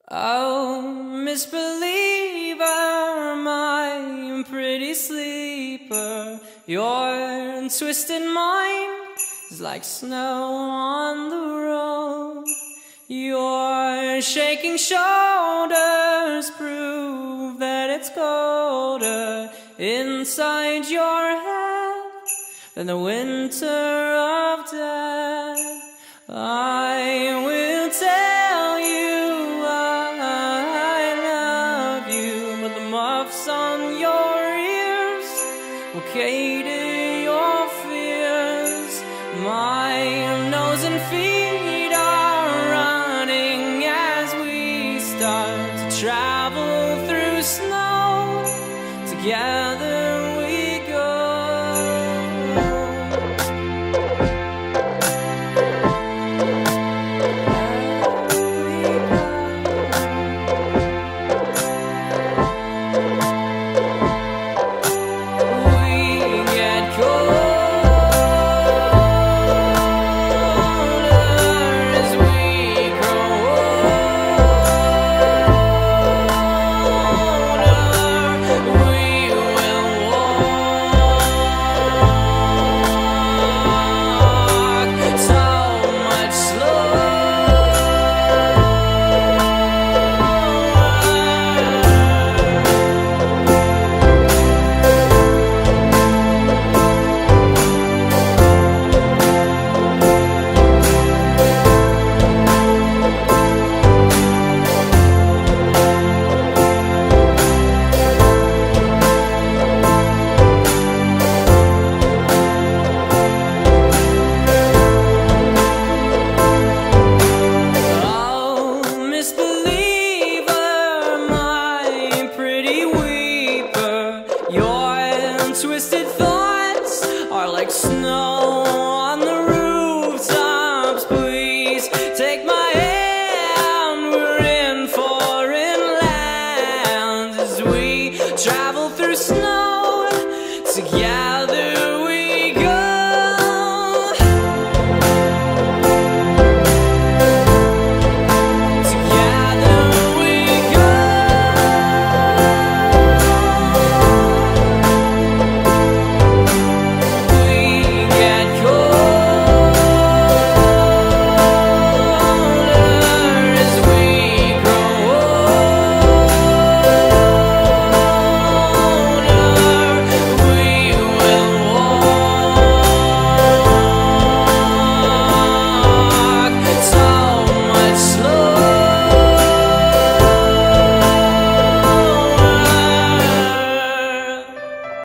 Oh, misbeliever, my pretty sleeper, your twisted mind is like snow on the road. Your shaking shoulders prove that it's colder inside your head than the winter of death. I will tell you I love you, but the muffs on your ears will cater your fears. My nose and feet are running as we start to travel through snow together.